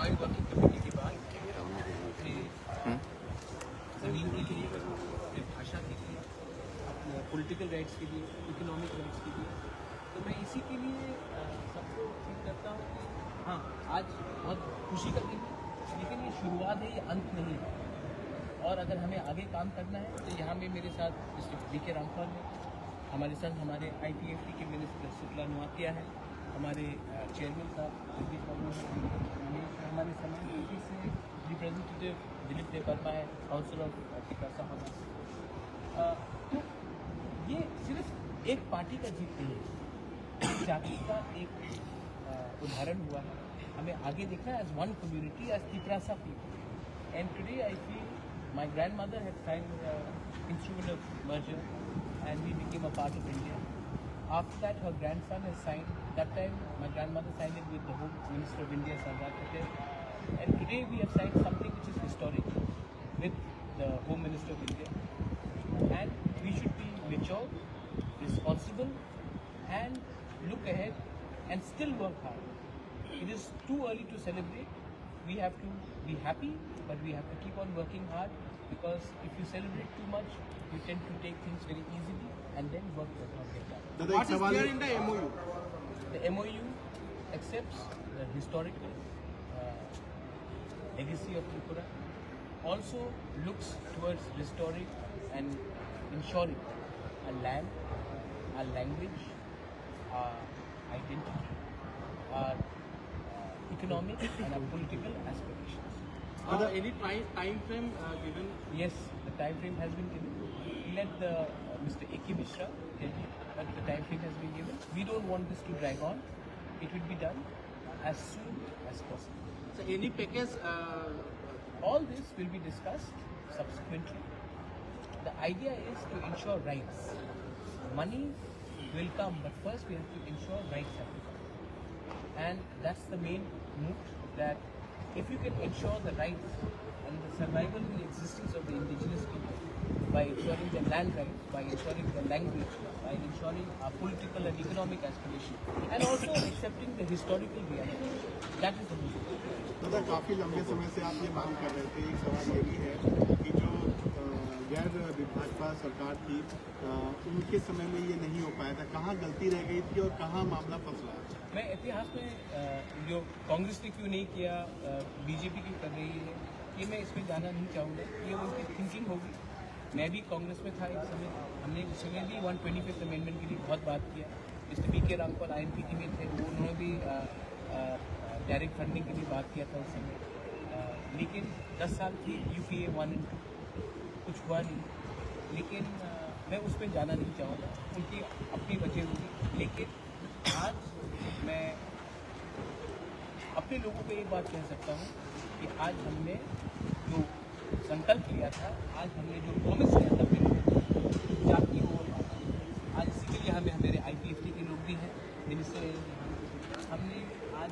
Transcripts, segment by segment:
Joint working committee के बाद ज़मीन के लिए, अपने भाषा के लिए, अपने पॉलिटिकल राइट्स के लिए, इकोनॉमिक राइट्स के लिए, तो मैं इसी के लिए सबको फील करता हूँ कि हाँ, आज बहुत खुशी का दिन है, लेकिन ये शुरुआत है, ये अंत नहीं है। और अगर हमें आगे काम करना है तो यहाँ में मेरे साथ मिस्टर वी के रामपाल है, हमारे साथ हमारे IPFT के मिनिस्टर शुक्ला नोआकिया है, हमारे चेयरमैन साहब जगदीश बाबू हैं, हमारे समाज पार्टी से रिप्रेजेंटेटिव दिलीप देवर्मा है, काउंसिल ऑफ टिकासा होना। तो ये सिर्फ एक पार्टी का जीत नहीं है, जाति का एक उदाहरण हुआ है। हमें आगे देखना है as one community, as Tiprasa people. And today I feel my grandmother had signed instrument of merger and we became a part of India. After that, her grandson has signed. That time, my grandmother signed it with the Home Minister of India, Sardar Patel. And today, we have signed something which is historic with the Home Minister of India. And we should be mature, responsible, and look ahead and still work hard. It is too early to celebrate. We have to be happy, but we have to keep on working hard, because if you celebrate too much, you tend to take things very easily and then work does not get done. What is clear in the MOU? The MOU accepts the historical legacy of Tripura, also looks towards restoring and ensuring our land, our language, our identity, our economic and our political aspirations. Any time frame given? Yes, the time frame has been given. Let the Mr. A.K. Mishra tell you, but the time frame has been given. We don't want this to drag on. It will be done as soon as possible. So any package? All this will be discussed subsequently. The idea is to ensure rights. Money will come, but first we have to ensure rights have to come. And that's the main moot, that if you can ensure the rights and the survival and existence of the indigenous people by ensuring their land rights, by ensuring their language, by ensuring our political and economic aspiration, and also accepting the historical reality, that is the most important. मतलब काफ़ी लंबे समय से आप ये मांग कर रहे थे। एक सवाल ये भी है कि जो गैर भाजपा सरकार थी, उनके समय में ये नहीं हो पाया था, कहाँ गलती रह गई थी और कहाँ मामला फंसला? मैं इतिहास में जो कांग्रेस ने क्यों नहीं किया, बीजेपी क्यों कर रही है, ये मैं इसमें जाना नहीं चाहूँगा। ये उनकी थिंकिंग होगी। मैं भी कांग्रेस में था एक समय, हमने उस समय भी 125th अमेंडमेंट के लिए बहुत बात किया। मिस्टर वी के रामपाल INPT में थे, उन्होंने भी डायरेक्ट फंडिंग के लिए बात किया था उस समय। लेकिन 10 साल थी UPA 1 and 2, कुछ हुआ नहीं। लेकिन मैं उसमें जाना नहीं चाहूँगा, उनकी अपनी वजह होगी। लेकिन आज मैं अपने लोगों को एक बात कह सकता हूँ कि आज हमने जो संकल्प लिया था, आज हमने जो प्रॉमिस किया था अपने लोगों को, जाति हो, आज इसी के लिए हमें IPFT के लोग भी हैं, मिनिस्टर, हमने आज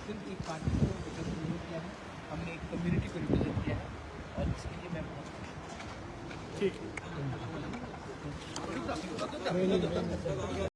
सिर्फ एक पार्टी को रिप्रेजेंट नहीं किया है, हमने एक कम्युनिटी को रिप्रेजेंट किया है, और इसके लिए मैं बहुत खुश हूँ। ठीक है।